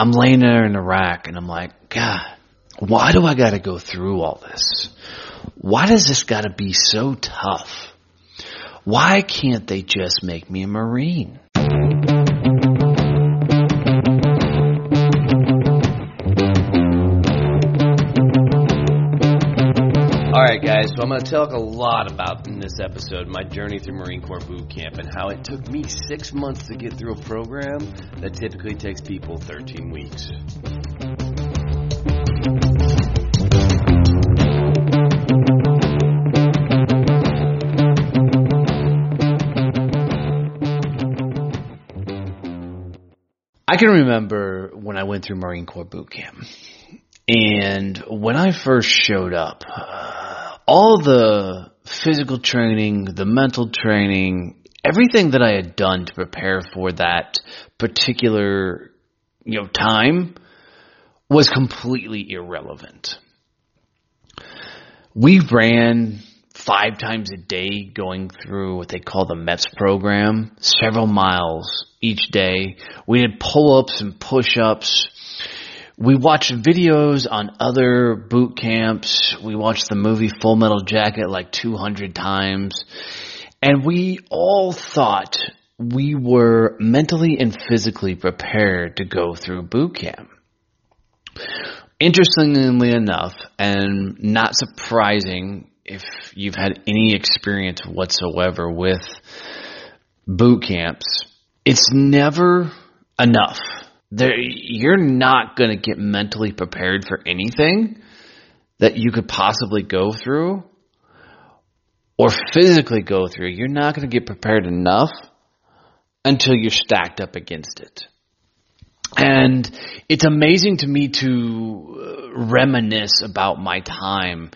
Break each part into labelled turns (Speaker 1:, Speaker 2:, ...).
Speaker 1: I'm laying there in Iraq and I'm like, God, why do I got to go through all this? Why does this got to be so tough? Why can't they just make me a Marine? Alright guys, so I'm going to talk a lot about in this episode my journey through Marine Corps boot camp and how it took me 6 months to get through a program that typically takes people 13 weeks. I can remember when I went through Marine Corps boot camp, and when I first showed up, all the physical training, the mental training, everything that I had done to prepare for that particular, time was completely irrelevant. We ran 5 times a day going through what they call the MEPS program, several miles each day. We did pull-ups and push-ups. We watched videos on other boot camps. We watched the movie Full Metal Jacket like 200 times. And we all thought we were mentally and physically prepared to go through boot camp. Interestingly enough, and not surprising if you've had any experience whatsoever with boot camps, it's never enough. You're not going to get mentally prepared for anything that you could possibly go through or physically go through. You're not going to get prepared enough until you're stacked up against it. And it's amazing to me to reminisce about my time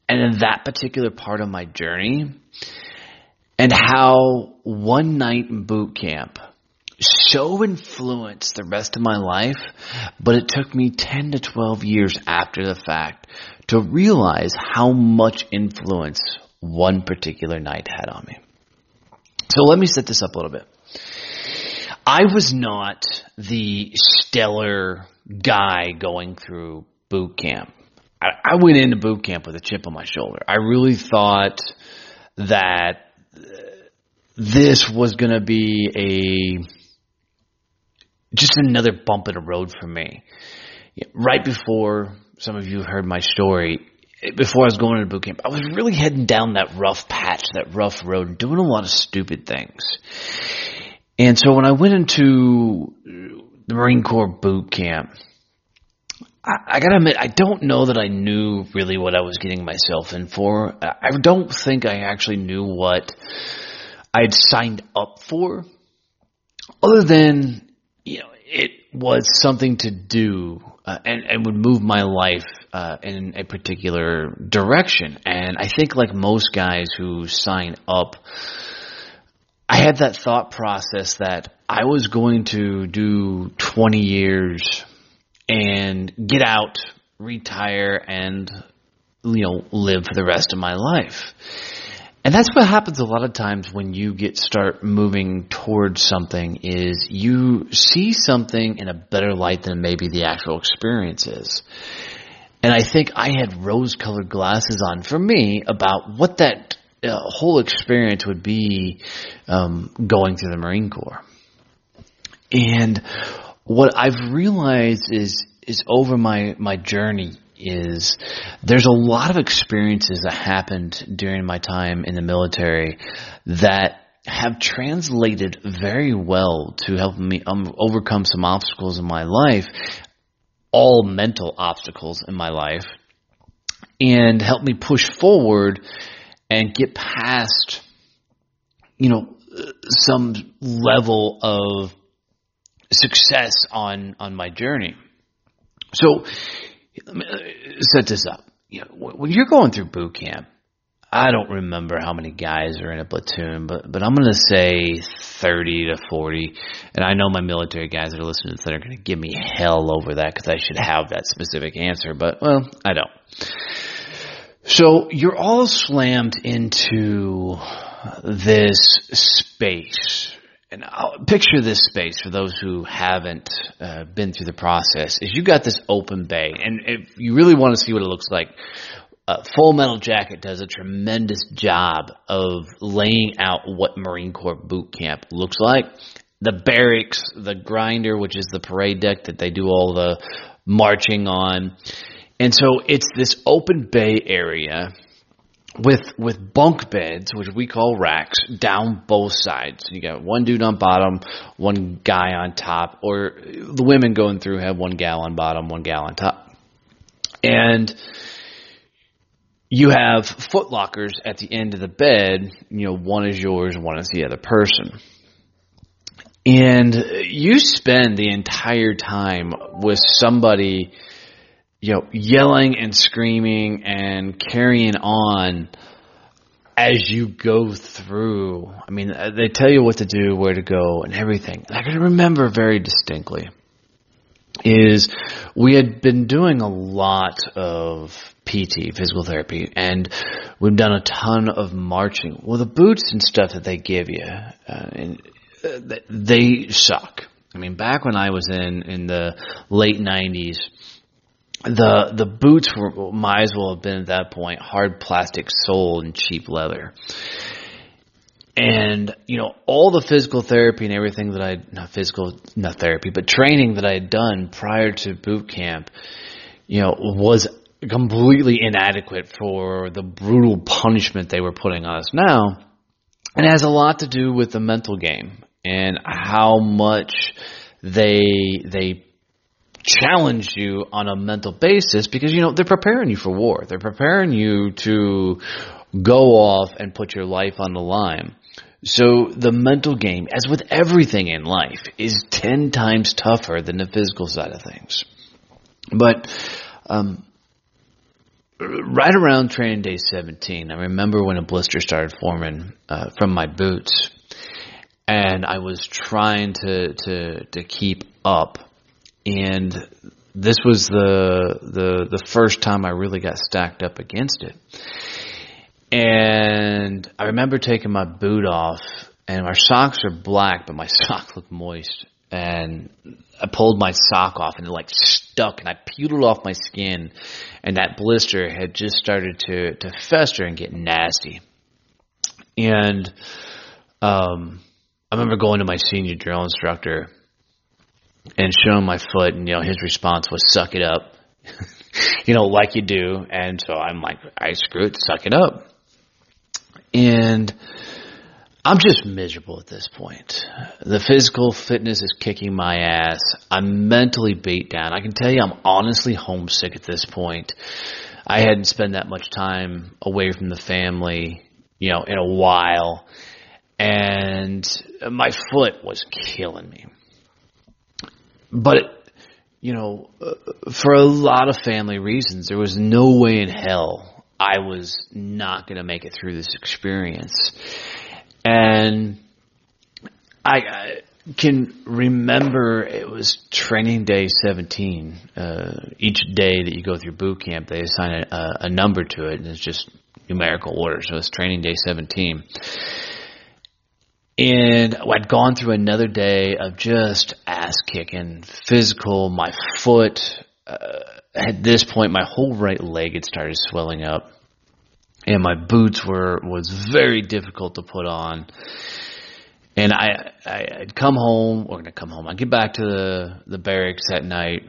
Speaker 1: and in that particular part of my journey and how one night in boot camp so influenced the rest of my life, but it took me 10 to 12 years after the fact to realize how much influence one particular night had on me. So let me set this up a little bit. I was not the stellar guy going through boot camp. I went into boot camp with a chip on my shoulder. I really thought that this was going to be just another bump in the road for me. Right before, some of you have heard my story, before I was going into boot camp, I was really heading down that rough patch, that rough road, doing a lot of stupid things. And so when I went into the Marine Corps boot camp, I gotta admit, I don't know that I knew really what I was getting myself in for. I don't think I actually knew what I had signed up for, other than, it was something to do and would move my life in a particular direction. And I think like most guys who sign up, I had that thought process that I was going to do 20 years and get out, retire, and, live for the rest of my life. And that's what happens a lot of times when you start moving towards something is you see something in a better light than maybe the actual experience is. And I think I had rose-colored glasses on for me about what that whole experience would be going through the Marine Corps. And what I've realized is over my journey is there's a lot of experiences that happened during my time in the military that have translated very well to help me overcome some obstacles in my life, all mental obstacles in my life, and help me push forward and get past, some level of success on my journey. So let me set this up. When you're going through boot camp, I don't remember how many guys are in a platoon, but I'm going to say 30 to 40. And I know my military guys that are listening to this are going to give me hell over that because I should have that specific answer, but, well, I don't. So you're all slammed into this space, and I'll picture this space for those who haven't been through the process, is you got this open bay. And if you really want to see what it looks like, Full Metal Jacket does a tremendous job of laying out what Marine Corps boot camp looks like. The barracks, the grinder, which is the parade deck that they do all the marching on. And so it's this open bay area with bunk beds, which we call racks, down both sides. You got one dude on bottom, one guy on top, or the women going through have one gal on bottom, one gal on top. And you have foot lockers at the end of the bed. One is yours and one is the other person. And you spend the entire time with somebody, yelling and screaming and carrying on as you go through. I mean, they tell you what to do, where to go, and everything. And I can remember very distinctly is we had been doing a lot of PT, physical therapy, and we've done a ton of marching. Well, the boots and stuff that they give you, they suck. I mean, back when I was in the late 90s, the boots might as well have been at that point hard plastic sole and cheap leather. And, all the physical therapy and everything that not therapy, but training that I had done prior to boot camp, was completely inadequate for the brutal punishment they were putting on us now. And it has a lot to do with the mental game and how much they challenge you on a mental basis because, they're preparing you for war. They're preparing you to go off and put your life on the line. So the mental game, as with everything in life, is 10 times tougher than the physical side of things. But right around training day 17, I remember when a blister started forming from my boots, and I was trying to keep up. And this was the first time I really got stacked up against it. And I remember taking my boot off, and my socks are black, but my sock looked moist. And I pulled my sock off, and it stuck, and I peeled it off my skin, and that blister had just started to fester and get nasty. And I remember going to my senior drill instructor and showing my foot, and his response was "suck it up," like you do. And so I'm like, "I screw it, suck it up." And I'm just miserable at this point. The physical fitness is kicking my ass. I'm mentally beat down. I can tell you I'm honestly homesick at this point. I hadn't spent that much time away from the family, in a while. And my foot was killing me. But, for a lot of family reasons, there was no way in hell I was not going to make it through this experience. And I can remember it was training day 17. Each day that you go through boot camp, they assign a number to it, and it's just numerical order. So it's training day 17. And I'd gone through another day of just ass kicking, physical. My foot, at this point, my whole right leg had started swelling up, and my boots was very difficult to put on. And I'd come home, I get back to the barracks that night,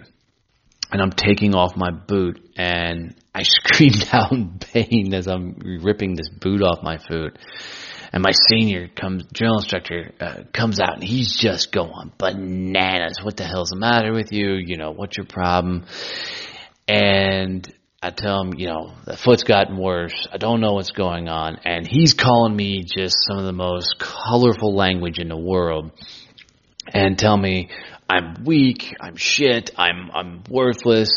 Speaker 1: and I'm taking off my boot, and I screamed out in pain as I'm ripping this boot off my foot. And my senior drill instructor comes out, and he's just going bananas. What the hell's the matter with you? What's your problem? And I tell him, the foot's gotten worse. I don't know what's going on. And he's calling me just some of the most colorful language in the world and tell me I'm weak, I'm shit, I'm worthless.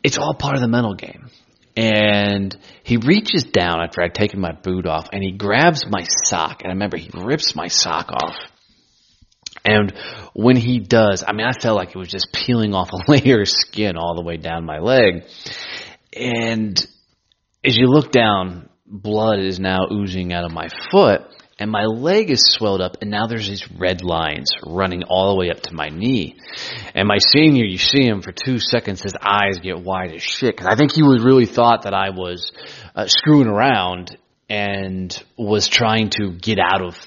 Speaker 1: It's all part of the mental game. And he reaches down after I'd taken my boot off, and he grabs my sock. And I remember he rips my sock off. And when he does, I felt like it was just peeling off a layer of skin all the way down my leg. And as you look down, blood is now oozing out of my foot. and my leg is swelled up, and now there's these red lines running all the way up to my knee. And my senior, you see him for 2 seconds, his eyes get wide as shit, because I think he really thought that I was screwing around and was trying to get out of,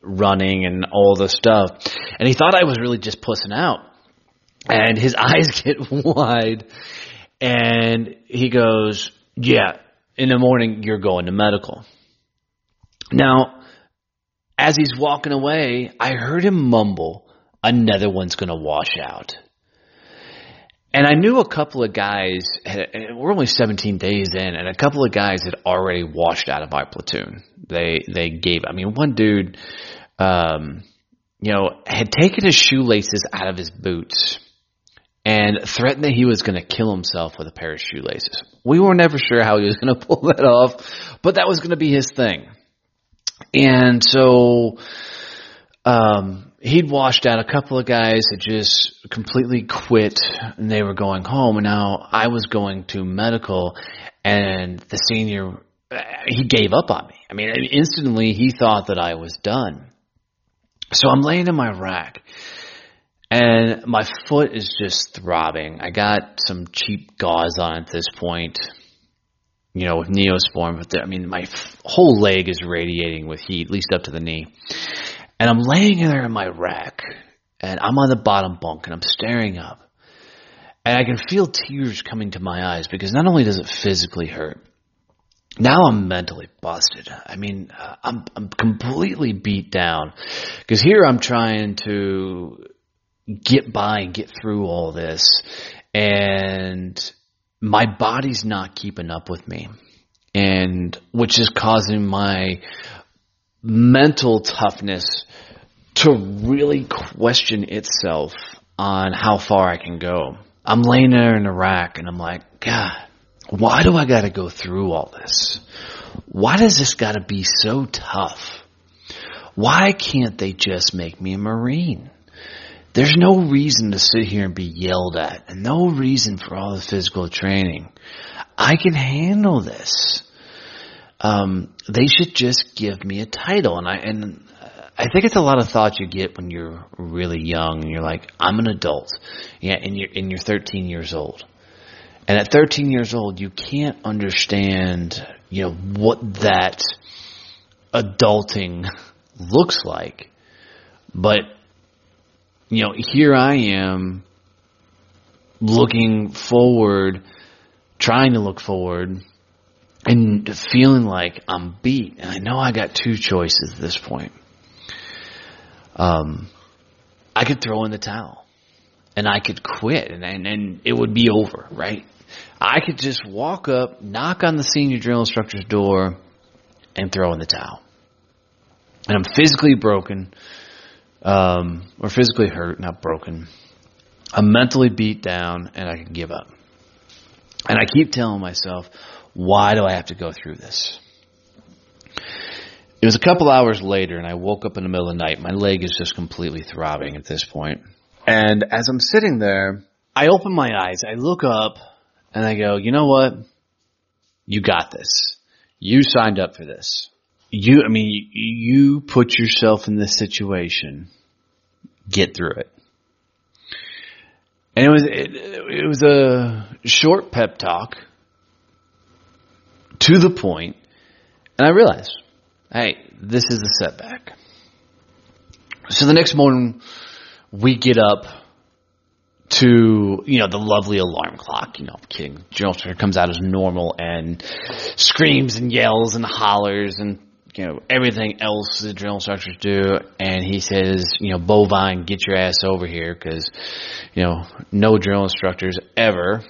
Speaker 1: running and all this stuff. And he thought I was really just pussing out. And his eyes get wide, and he goes, yeah, in the morning you're going to medical. Now, as he's walking away, I heard him mumble, another one's going to wash out. And I knew a couple of guys, we're only 17 days in, and a couple of guys had already washed out of my platoon. They gave, one dude, had taken his shoelaces out of his boots and threatened that he was going to kill himself with a pair of shoelaces. We were never sure how he was going to pull that off, but that was going to be his thing. And so, he'd washed out. A couple of guys had just completely quit and they were going home. And now I was going to medical, and the senior, he gave up on me. Instantly he thought that I was done. So I'm laying in my rack and my foot is just throbbing. I got some cheap gauze on at this point, with Neosporin, but my whole leg is radiating with heat, at least up to the knee. And I'm laying there in my rack, and I'm on the bottom bunk, and I'm staring up. And I can feel tears coming to my eyes, because not only does it physically hurt, now I'm mentally busted. I'm completely beat down, because here I'm trying to get by and get through all this, and my body's not keeping up with me, and which is causing my mental toughness to really question itself on how far I can go. I'm laying there in the rack and I'm like, God, why do I got to go through all this? Why does this got to be so tough? Why can't they just make me a Marine? There's no reason to sit here and be yelled at, and no reason for all the physical training. I can handle this. They should just give me a title. And I think it's a lot of thoughts you get when you're really young and you're like, I'm an adult. Yeah. And you're 13 years old. And at 13 years old, you can't understand, what that adulting looks like. But, here I am looking forward, trying to look forward, and feeling like I'm beat. And I know I got two choices at this point. I could throw in the towel and I could quit and it would be over, right? I could just walk up, knock on the senior drill instructor's door and throw in the towel. And I'm physically broken, or physically hurt, not broken. I'm mentally beat down and I can give up. And I keep telling myself, why do I have to go through this? It was a couple hours later, and I woke up in the middle of the night. My leg is just completely throbbing at this point. And as I'm sitting there, I open my eyes, I look up, and I go, you know what? You got this. You signed up for this. You put yourself in this situation. Get through it. And it was a short pep talk, to the point, and I realized, hey, this is a setback. So the next morning, we get up to, the lovely alarm clock. I'm kidding. General instructor comes out as normal and screams and yells and hollers and, everything else the drill instructors do. And he says, Boivin, get your ass over here, because, no drill instructors ever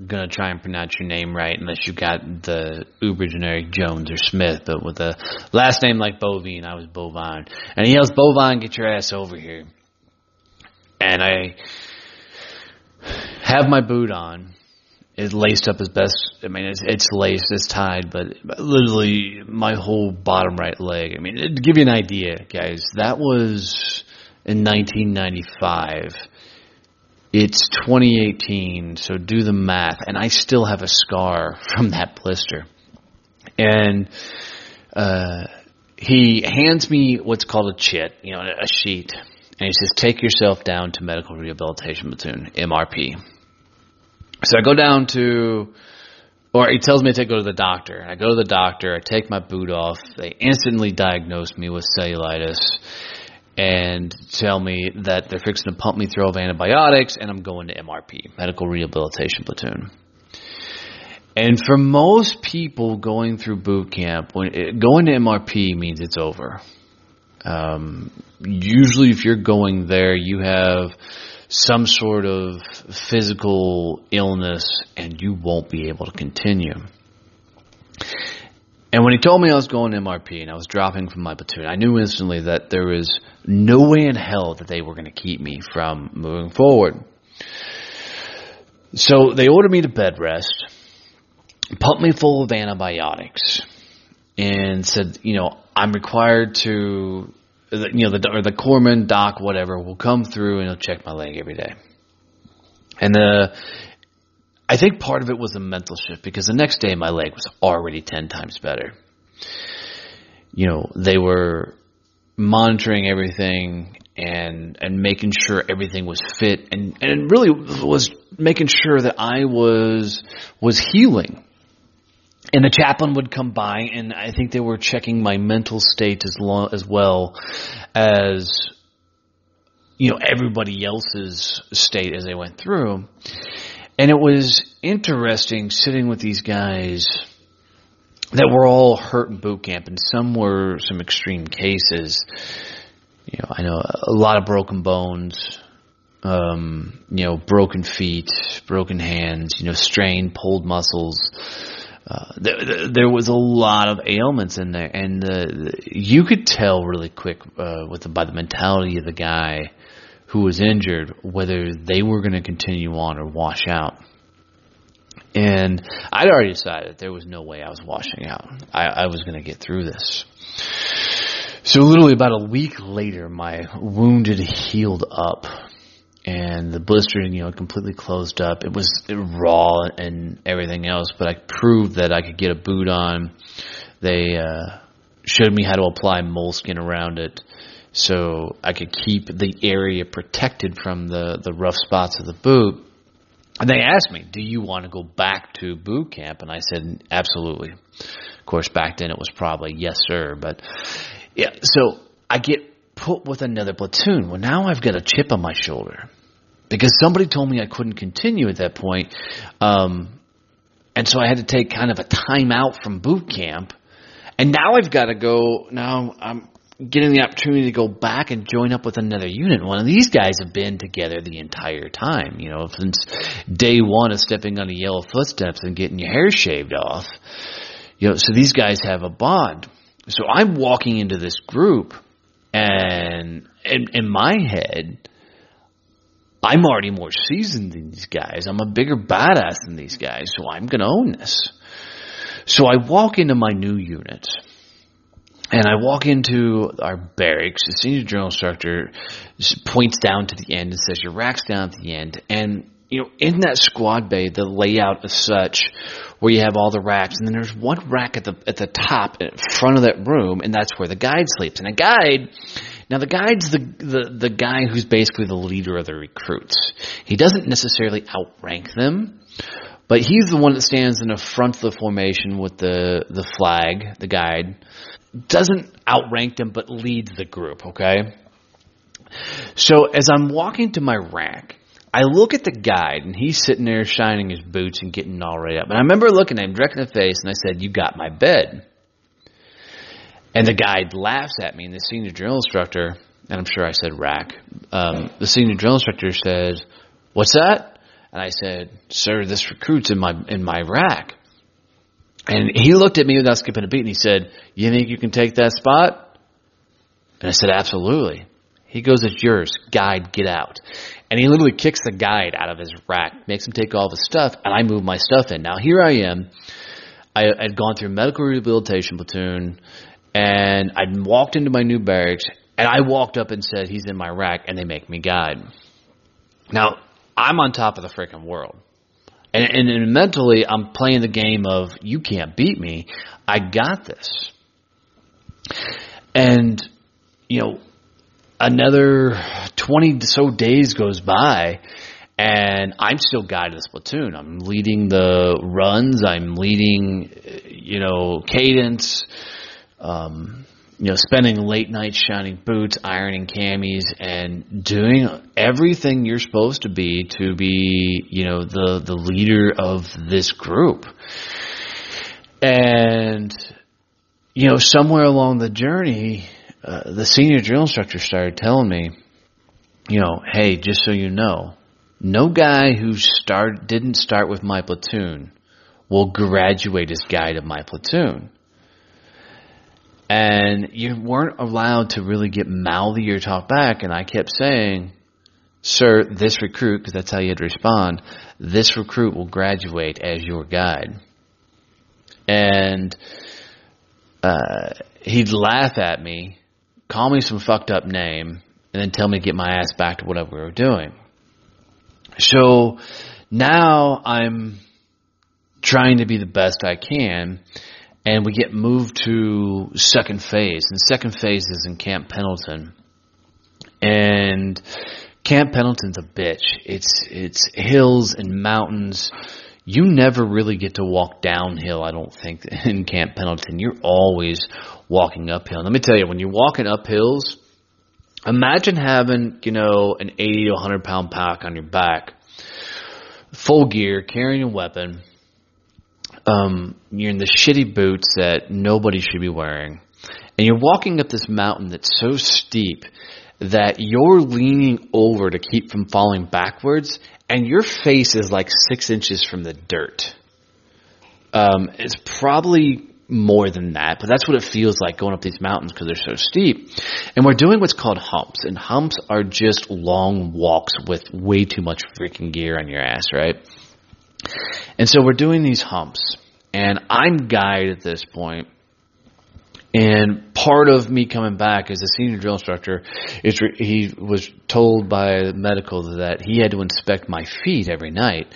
Speaker 1: gonna try and pronounce your name right unless you got the uber generic Jones or Smith, but with a last name like Boivin, I was Boivin. And he yells, Boivin, get your ass over here. And I have my boot on. It's laced up as best. It's laced, it's tied, but literally my whole bottom right leg. To give you an idea, guys, that was in 1995. It's 2018, so do the math, and I still have a scar from that blister. And he hands me what's called a chit, a sheet. And he says, take yourself down to Medical Rehabilitation Platoon, MRP. So I go down to, or he tells me to go to the doctor. I go to the doctor, I take my boot off. They instantly diagnose me with cellulitis and tell me that they're fixing to pump me full of antibiotics, and I'm going to MRP, Medical Rehabilitation Platoon. And for most people going through boot camp, going to MRP means it's over. Usually if you're going there, you have some sort of physical illness and you won't be able to continue. And when he told me I was going to MRP and I was dropping from my platoon, I knew instantly that there was no way in hell that they were going to keep me from moving forward. So they ordered me to bed rest, pumped me full of antibiotics, and said, I'm required to, the corpsman, doc, whatever, will come through and he'll check my leg every day. And I think part of it was a mental shift, because the next day my leg was already 10 times better. They were monitoring everything and making sure everything was fit, and it really was making sure that I was healing. And the chaplain would come by, and I think they were checking my mental state as well as, everybody else's state as they went through. And it was interesting sitting with these guys that were all hurt in boot camp, and some were some extreme cases. I know a lot of broken bones, broken feet, broken hands, strained, pulled muscles. There was a lot of ailments in there, and you could tell really quick by the mentality of the guy who was injured whether they were going to continue on or wash out. And I'd already decided there was no way I was washing out. I was going to get through this. So literally about a week later, my wound had healed up. And the blister, completely closed up. It was raw and everything else, but I proved that I could get a boot on. They showed me how to apply moleskin around it so I could keep the area protected from the rough spots of the boot. And they asked me, do you want to go back to boot camp? And I said, absolutely. Of course, back then it was probably yes, sir. But yeah, so I get put with another platoon. Well, now I've got a chip on my shoulder because somebody told me I couldn't continue at that point. And so I had to take kind of a time out from boot camp. And now I've got to go. Now I'm getting the opportunity to go back and join up with another unit. One of these guys have been together the entire time, since day one of stepping on the yellow footsteps and getting your hair shaved off. So these guys have a bond. So I'm walking into this group, and in my head, I'm already more seasoned than these guys. I'm a bigger badass than these guys, so I'm going to own this. So I walk into my new unit, and I walk into our barracks. The senior drill instructor points down to the end and says, your rack's down at the end. And, in that squad bay, the layout is such where you have all the racks, and then there's one rack at the top in front of that room, and that's where the guide sleeps. And the guide's the guy who's basically the leader of the recruits. He doesn't necessarily outrank them, but he's the one that stands in the front of the formation with the flag, the guide. Doesn't outrank them, but leads the group, okay? So as I'm walking to my rack, I look at the guide, and he's sitting there shining his boots and getting all right up. And I remember looking at him direct in the face, and I said, you got my bed. And the guide laughs at me, and the senior drill instructor, and I'm sure I said rack, the senior drill instructor said, what's that? And I said, sir, this recruit's in my rack. And he looked at me without skipping a beat, and he said, you think you can take that spot? And I said, absolutely. He goes, it's yours. Guide, get out. And he literally kicks the guide out of his rack, makes him take all of his stuff, and I move my stuff in. Now, here I am. I'd gone through medical rehabilitation platoon, and I'd walked into my new barracks, and I walked up and said, he's in my rack, and they make me guide. Now, I'm on top of the freaking world. And mentally, I'm playing the game of, you can't beat me. I got this. And, another 20 so days goes by, and I'm still guiding this platoon. I'm leading the runs. I'm leading, cadence, spending late nights shining boots, ironing camis, and doing everything you're supposed to be, the leader of this group. And, somewhere along the journey, the senior drill instructor started telling me, hey, just so you know, no guy who didn't start with my platoon will graduate as guide of my platoon. And you weren't allowed to really get mouthy or talk back. And I kept saying, sir, this recruit, because that's how you had to respond, this recruit will graduate as your guide. And he'd laugh at me, call me some fucked up name, and then tell me to get my ass back to whatever we were doing. So now I'm trying to be the best I can, and we get moved to second phase. And second phase is in Camp Pendleton. And Camp Pendleton's a bitch. It's hills and mountains. You never really get to walk downhill, I don't think, in Camp Pendleton. You're always walking uphill. Let me tell you, when you're walking up hills, imagine having, an 80 to 100 pound pack on your back, full gear, carrying a weapon. You're in the shitty boots that nobody should be wearing. And you're walking up this mountain that's so steep that you're leaning over to keep from falling backwards, and your face is like 6 inches from the dirt. It's probably more than that, but that's what it feels like going up these mountains because they're so steep. And we're doing what's called humps, and humps are just long walks with way too much freaking gear on your ass, right? And so we're doing these humps, and I'm guide at this point. And part of me coming back as a senior drill instructor is he was told by medical that he had to inspect my feet every night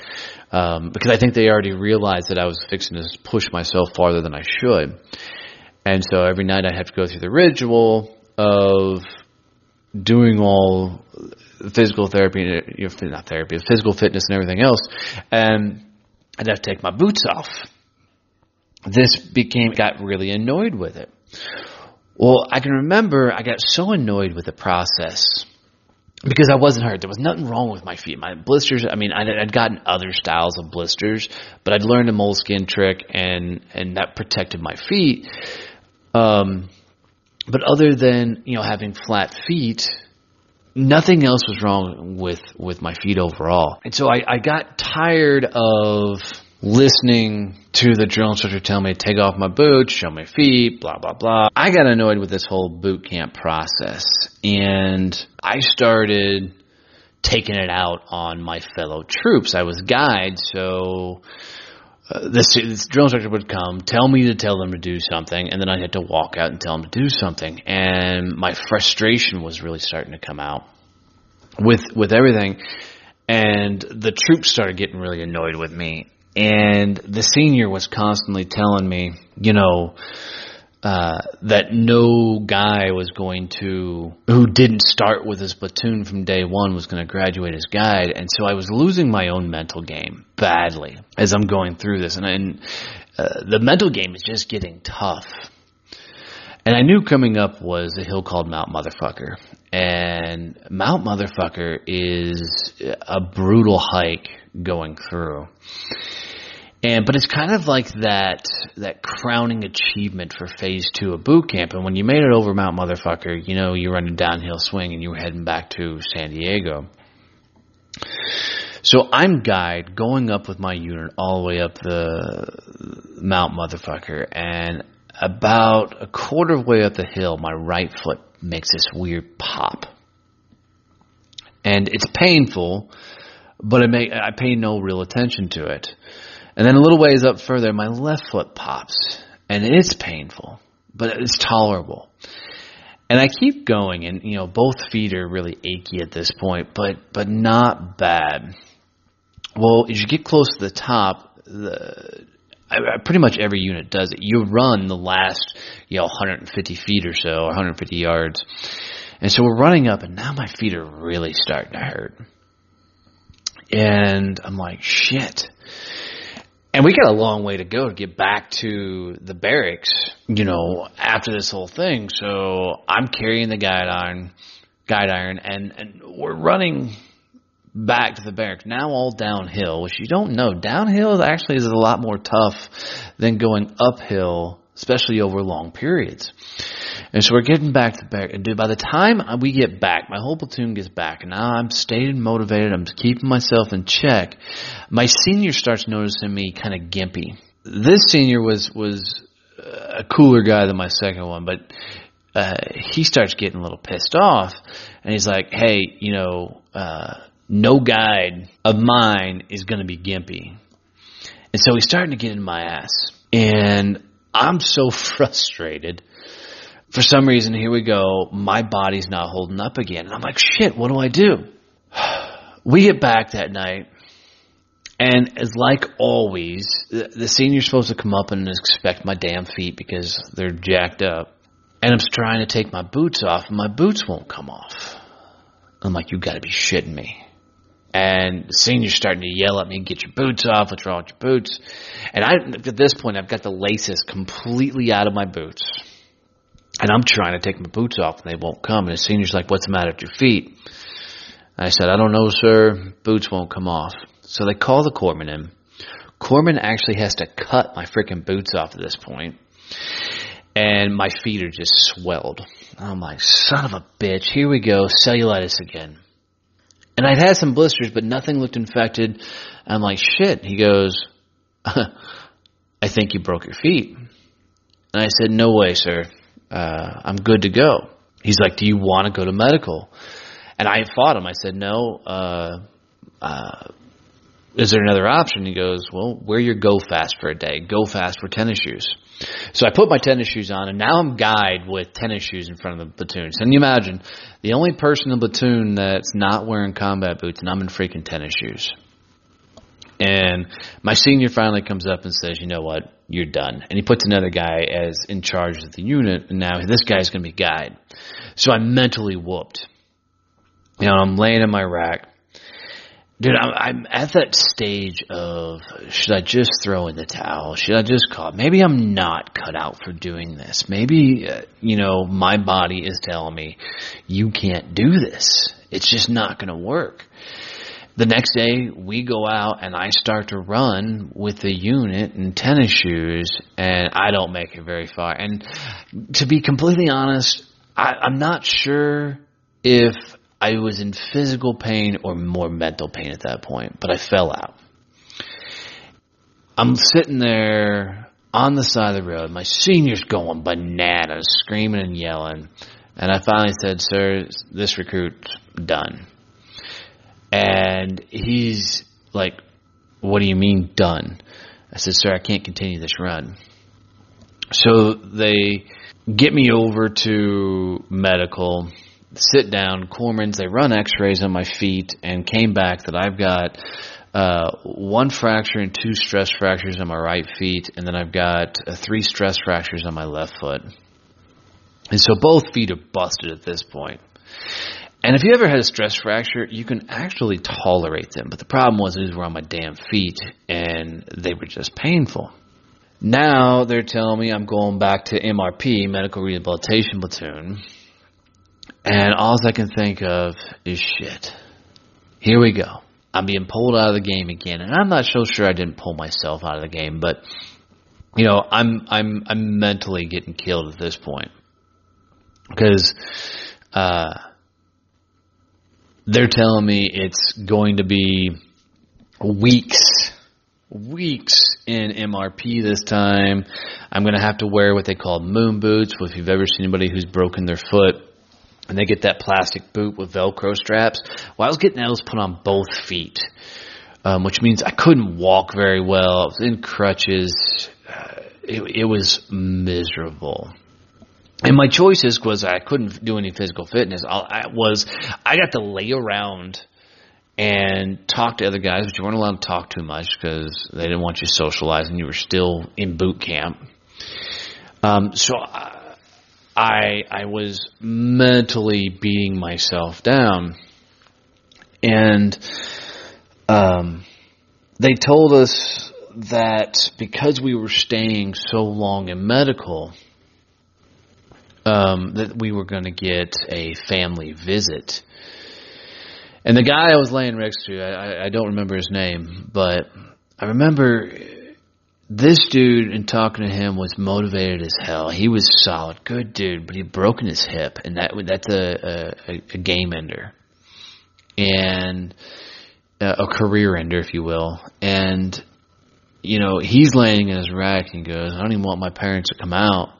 Speaker 1: because I think they already realized that I was fixing to push myself farther than I should. And so every night I have to go through the ritual of doing all physical therapy, physical fitness and everything else, and I'd have to take my boots off. Got really annoyed with it. Well, I can remember I got so annoyed with the process because I wasn't hurt. There was nothing wrong with my feet. My blisters, I'd gotten other styles of blisters, but I'd learned a moleskin trick and that protected my feet. But other than, having flat feet, nothing else was wrong with my feet overall. And so I got tired of listening to the drill instructor tell me to take off my boots, show my feet, blah, blah, blah. I got annoyed with this whole boot camp process, and I started taking it out on my fellow troops. I was guide, so this drill instructor would come, tell me to tell them to do something, and then I had to walk out and tell them to do something. And my frustration was really starting to come out with everything, and the troops started getting really annoyed with me. And the senior was constantly telling me, that no guy who didn't start with his platoon from day one was going to graduate as guide. And so I was losing my own mental game badly as I'm going through this. And the mental game is just getting tough. And I knew coming up was a hill called Mount Motherfucker. And Mount Motherfucker is a brutal hike going through. But it's kind of like that crowning achievement for phase 2 of boot camp. And when you made it over Mount Motherfucker, you run a downhill swing and you were heading back to San Diego. So I'm guide going up with my unit all the way up the Mount Motherfucker, and about a quarter of the way up the hill, my right foot makes this weird pop. And it's painful, but I pay no real attention to it. And then a little ways up further, my left foot pops, and it's painful, but it's tolerable. And I keep going, and both feet are really achy at this point, but not bad. Well, as you get close to the top, pretty much every unit does it. You run the last, 150 feet or so, or 150 yards. And so we're running up, and now my feet are really starting to hurt. And I'm like, shit. And we got a long way to go to get back to the barracks, after this whole thing. So I'm carrying the guide iron, and we're running back to the barracks, now all downhill, which you don't know. Downhill actually is a lot more tough than going uphill, especially over long periods. And so we're getting back to the barracks. And dude, by the time we get back, my whole platoon gets back, and now I'm staying motivated. I'm keeping myself in check. My senior starts noticing me kind of gimpy. This senior was a cooler guy than my second one, but he starts getting a little pissed off, and he's like, hey, no guide of mine is going to be gimpy. And so he's starting to get in my ass. And I'm so frustrated. For some reason, here we go. My body's not holding up again. And I'm like, shit, what do I do? We get back that night. And as like always, the senior's supposed to come up and inspect my damn feet because they're jacked up. And I'm trying to take my boots off, and my boots won't come off. I'm like, you got to be shitting me. And the senior's starting to yell at me, get your boots off, what's wrong with your boots? And at this point, I've got the laces completely out of my boots. And I'm trying to take my boots off, and they won't come. And the senior's like, what's the matter with your feet? And I said, I don't know, sir. Boots won't come off. So they call the corpsman in. Corpsman actually has to cut my freaking boots off at this point. And my feet are just swelled. I'm like, son of a bitch, here we go, cellulitis again. And I'd had some blisters, but nothing looked infected. I'm like, shit. He goes, I think you broke your feet. And I said, no way, sir. I'm good to go. He's like, do you want to go to medical? And I fought him. I said, no. Is there another option? He goes, well, wear your Go Fast for a day. Go Fast for tennis shoes. So I put my tennis shoes on, and now I'm guide with tennis shoes in front of the platoon. So can you imagine, the only person in the platoon that's not wearing combat boots, and I'm in freaking tennis shoes. And my senior finally comes up and says, you know what, you're done. And he puts another guy as in charge of the unit, and now this guy's going to be guide. So I'm mentally whooped. I'm laying in my rack. Dude, I'm at that stage of, should I just throw in the towel? Should I just call? Maybe I'm not cut out for doing this. Maybe, my body is telling me, you can't do this. It's just not going to work. The next day, we go out, and I start to run with the unit in tennis shoes, and I don't make it very far. And to be completely honest, I'm not sure if I was in physical pain or more mental pain at that point, but I fell out. I'm sitting there on the side of the road. My senior's going bananas, screaming and yelling. And I finally said, sir, this recruit's done. And he's like, what do you mean done? I said, sir, I can't continue this run. So they get me over to medical, sit down, corpsmen, they run x-rays on my feet, and came back that I've got 1 fracture and 2 stress fractures on my right feet, and then I've got 3 stress fractures on my left foot. And so both feet are busted at this point. And if you ever had a stress fracture, you can actually tolerate them. But the problem was these were on my damn feet, and they were just painful. Now they're telling me I'm going back to MRP, Medical Rehabilitation Platoon. And all I can think of is shit. Here we go. I'm being pulled out of the game again. And I'm not so sure I didn't pull myself out of the game. But, I'm mentally getting killed at this point. Because they're telling me it's going to be weeks in MRP this time. I'm going to have to wear what they call moon boots. If you've ever seen anybody who's broken their foot, and they get that plastic boot with Velcro straps. Well, I was getting those put on both feet, which means I couldn't walk very well. I was in crutches. It was miserable. And my choices was I couldn't do any physical fitness. I got to lay around and talk to other guys, but you weren't allowed to talk too much because they didn't want you socializing. You were still in boot camp. So I was mentally beating myself down. And they told us that because we were staying so long in medical, that we were going to get a family visit. And the guy I was laying next to, I don't remember his name, but I remember this dude, and talking to him, was motivated as hell. He was solid, good dude, but he'd broken his hip, and that's a game ender. And a career ender, if you will. And, you know, he's laying in his rack and goes, I don't even want my parents to come out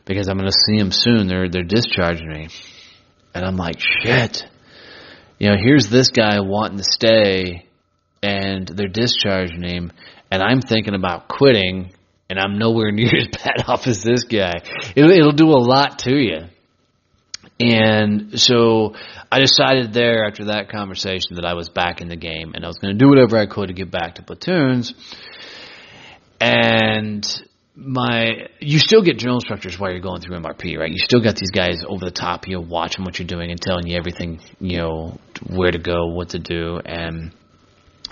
Speaker 1: because I'm going to see them soon. They're discharging me. And I'm like, shit. You know, here's this guy wanting to stay, and they're discharging him, and I'm thinking about quitting, and I'm nowhere near as bad off as this guy. It'll do a lot to you. And so I decided there, after that conversation, that I was back in the game, and I was going to do whatever I could to get back to platoons. And you still get drill instructors while you're going through MRP, right? You still got these guys over the top of you, watching what you're doing and telling you everything, you know, where to go, what to do. And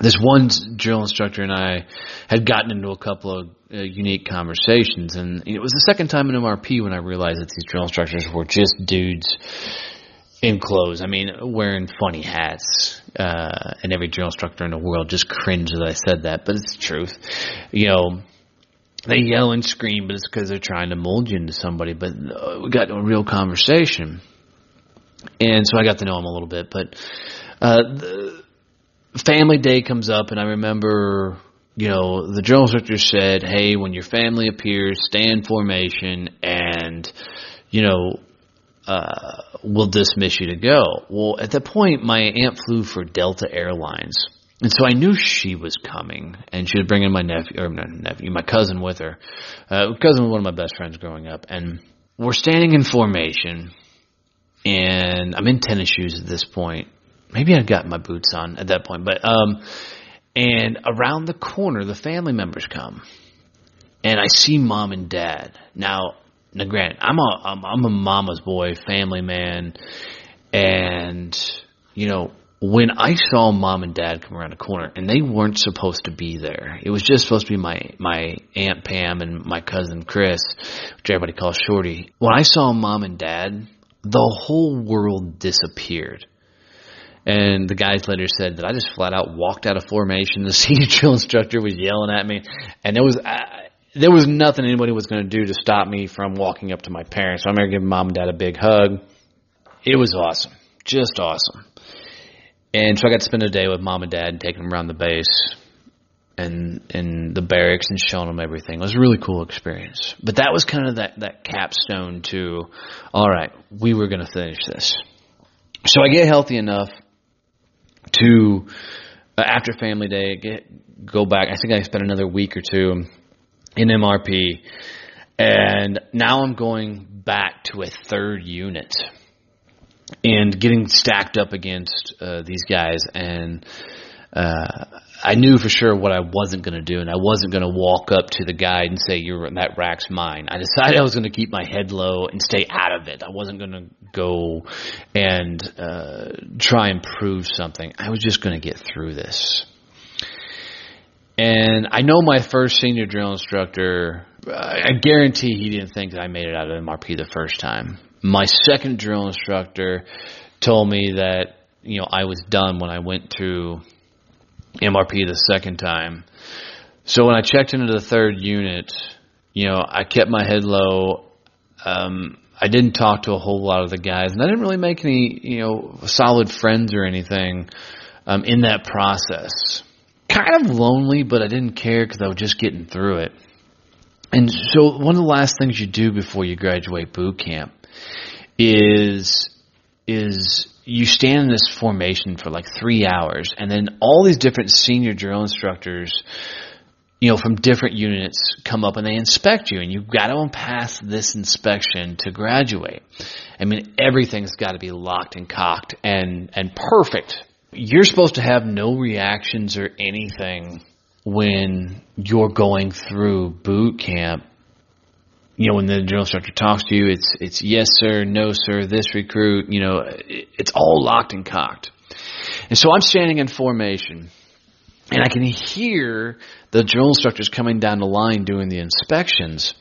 Speaker 1: this one drill instructor and I had gotten into a couple of unique conversations, and it was the second time in MRP when I realized that these drill instructors were just dudes in clothes. I mean, wearing funny hats, and every drill instructor in the world just cringed that I said that, but it's the truth. You know, they yell and scream, but it's because they're trying to mold you into somebody. But we got a real conversation, and so I got to know him a little bit. But the family day comes up, and I remember, you know, the drill instructor said, hey, when your family appears, stay in formation, and, you know, we'll dismiss you to go. Well, at that point, my aunt flew for Delta Airlines. And so I knew she was coming, and she was bringing my my cousin with her. Cousin was one of my best friends growing up. And we're standing in formation, and I'm in tennis shoes at this point. Maybe I'd gotten my boots on at that point. But and around the corner, the family members come, and I see mom and dad. Now granted, I'm a mama's boy, family man, and, you know, when I saw mom and dad come around the corner, and they weren't supposed to be there. It was just supposed to be my Aunt Pam and my cousin Chris, which everybody calls Shorty. When I saw mom and dad, the whole world disappeared. And the guys later said that I just flat out walked out of formation. The senior drill instructor was yelling at me, and there was nothing anybody was going to do to stop me from walking up to my parents. So I'm going to give mom and dad a big hug. It was awesome. Just awesome. And so I got to spend a day with mom and dad and taking them around the base and the barracks and showing them everything. It was a really cool experience. But that was kind of that capstone to, all right, we were going to finish this. So I get healthy enough to, after family day, go back. I think I spent another week or two in MRP. And now I'm going back to a third unit and getting stacked up against these guys, and I knew for sure what I wasn't going to do, and I wasn't going to walk up to the guy and say, that rack's mine. I decided I was going to keep my head low and stay out of it. I wasn't going to go and try and prove something. I was just going to get through this. And I know my first senior drill instructor, I guarantee he didn't think that I made it out of MRP the first time. My second drill instructor told me that, you know, I was done when I went to MRP the second time. So when I checked into the third unit, you know, I kept my head low. I didn't talk to a whole lot of the guys, and I didn't really make any, you know, solid friends or anything in that process. Kind of lonely, but I didn't care because I was just getting through it. And so one of the last things you do before you graduate boot camp is you stand in this formation for like 3 hours, and then all these different senior drill instructors, you know, from different units come up and they inspect you, and you've got to pass this inspection to graduate. I mean, everything's got to be locked and cocked and perfect You're supposed to have no reactions or anything when you're going through boot camp. When the drill instructor talks to you, it's yes, sir, no, sir, this recruit, it's all locked and cocked. And so I'm standing in formation, and I can hear the drill instructors coming down the line doing the inspections.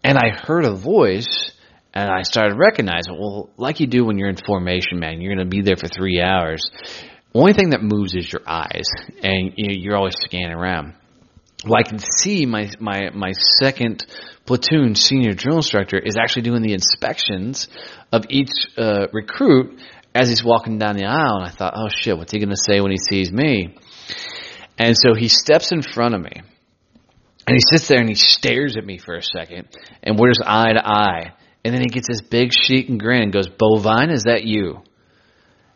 Speaker 1: And I heard a voice, and I started recognizing, well, like you do when you're in formation, man, you're going to be there for 3 hours. The only thing that moves is your eyes, and you're always scanning around. Well, I can see my second platoon senior drill instructor is actually doing the inspections of each recruit as he's walking down the aisle. And I thought, oh shit, what's he going to say when he sees me? And so he steps in front of me, and he sits there and he stares at me for a second, and we're just eye to eye. And then he gets this big sheet and grin and goes, Boivin, is that you?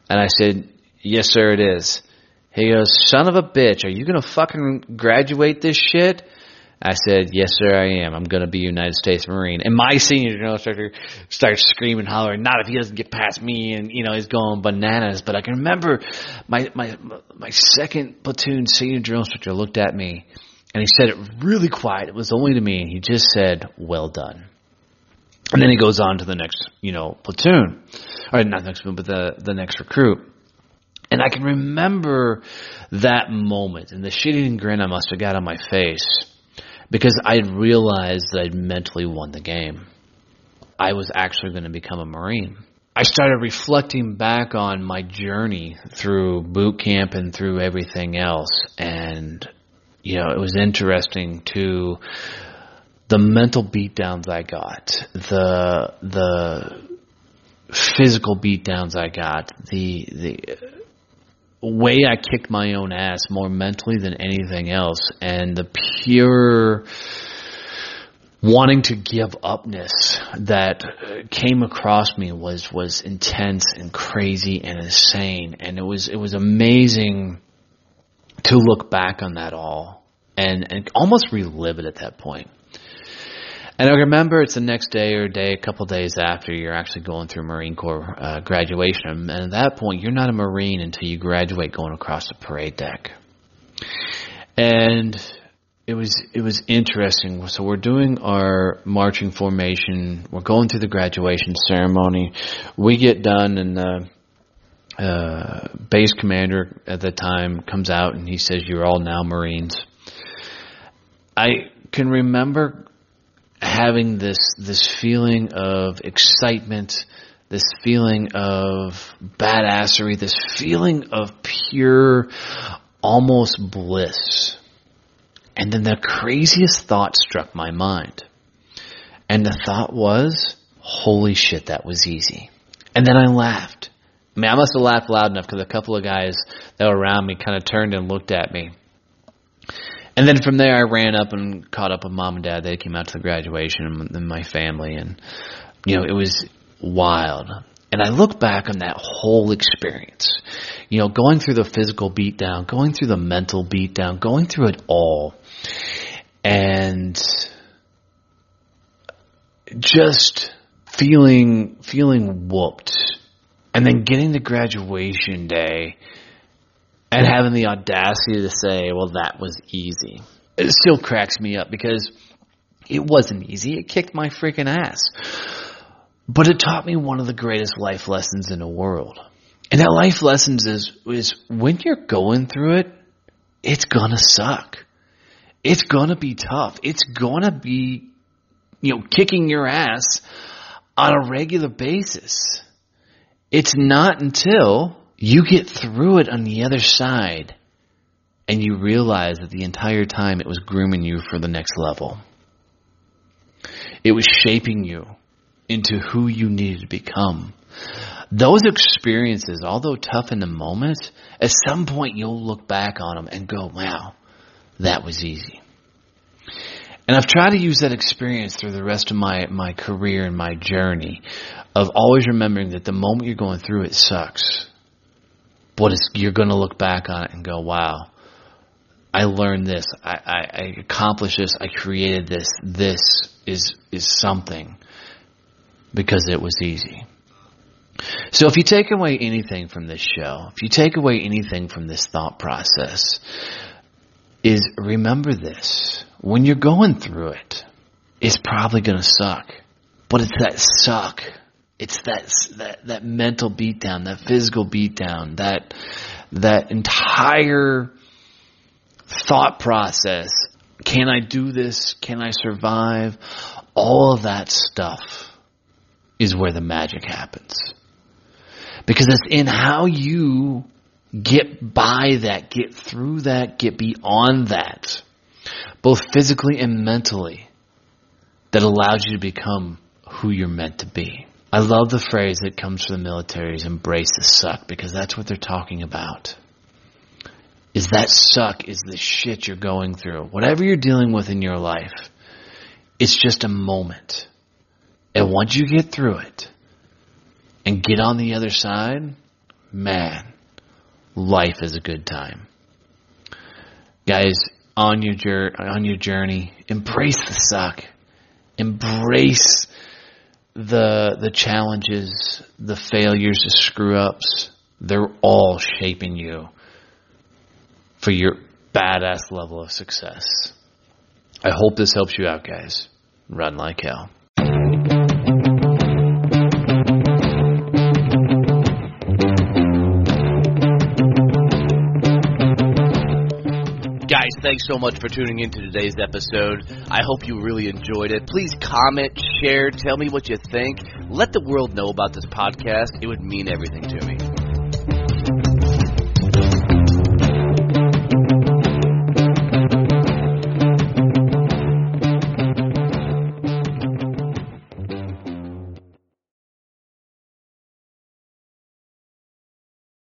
Speaker 1: And I said, yes, sir, it is. He goes, son of a bitch, are you going to fucking graduate this shit? I said, yes, sir, I am. I'm going to be a United States Marine. And my senior drill instructor starts screaming, hollering, not if he doesn't get past me, and, he's going bananas. But I can remember my second platoon senior drill instructor looked at me, and he said it really quiet. It was only to me, and he just said, well done. And then he goes on to the next, platoon. Or not the next platoon, but the next recruit. And I can remember that moment and the shit-eating grin I must have got on my face because I had realized that I'd mentally won the game. I was actually going to become a Marine. I started reflecting back on my journey through boot camp and through everything else. And, it was interesting to the mental beatdowns I got, the physical beatdowns I got, the way I kicked my own ass more mentally than anything else, and the pure wanting to give upness that came across me was intense and crazy and insane. And it was amazing to look back on that all and almost relive it at that point. And I remember it's the next day or a couple days after you're actually going through Marine Corps graduation. And at that point, you're not a Marine until you graduate going across the parade deck. And it was interesting. So we're doing our marching formation. We're going through the graduation ceremony. We get done, and the base commander at the time comes out, and he says, you're all now Marines. I can remember having this feeling of excitement, this feeling of badassery, this feeling of pure, almost bliss. And then the craziest thought struck my mind. And the thought was, holy shit, that was easy. And then I laughed. I mean, I must have laughed loud enough because a couple of guys that were around me kind of turned and looked at me. And then from there, I ran up and caught up with mom and dad. They came out to the graduation and my family. And, it was wild. And I look back on that whole experience, going through the physical beatdown, going through the mental beatdown, going through it all. And just feeling whooped. And then getting to graduation day and having the audacity to say, well, that was easy. It still cracks me up because it wasn't easy. It kicked my freaking ass. But it taught me one of the greatest life lessons in the world. And that life lessons is when you're going through it, it's gonna suck. It's gonna be tough. It's gonna be, kicking your ass on a regular basis. It's not until you get through it on the other side and you realize that the entire time it was grooming you for the next level. It was shaping you into who you needed to become. Those experiences, although tough in the moment, at some point you'll look back on them and go, wow, that was easy. And I've tried to use that experience through the rest of my career and my journey of always remembering that the moment you're going through it sucks. But you're going to look back on it and go, wow, I learned this. I accomplished this. I created this. This is something because it was easy. So if you take away anything from this show, if you take away anything from this thought process, is remember this. When you're going through it, it's probably going to suck. But it's that suck. It's that mental beatdown, that physical beatdown, that entire thought process. Can I do this? Can I survive? All of that stuff is where the magic happens. Because it's in how you get by that, get through that, get beyond that, both physically and mentally, that allows you to become who you're meant to be. I love the phrase that comes from the military is embrace the suck, because that's what they're talking about. Is that suck is the shit you're going through. Whatever you're dealing with in your life, it's just a moment. And once you get through it and get on the other side, man, life is a good time. Guys, on your journey, embrace the suck. Embrace the challenges, the failures, the screw-ups. They're all shaping you for your badass level of success. I hope this helps you out, guys. Run like hell.
Speaker 2: Guys, thanks so much for tuning into today's episode. I hope you really enjoyed it. Please comment, share, tell me what you think. Let the world know about this podcast. It would mean everything to me.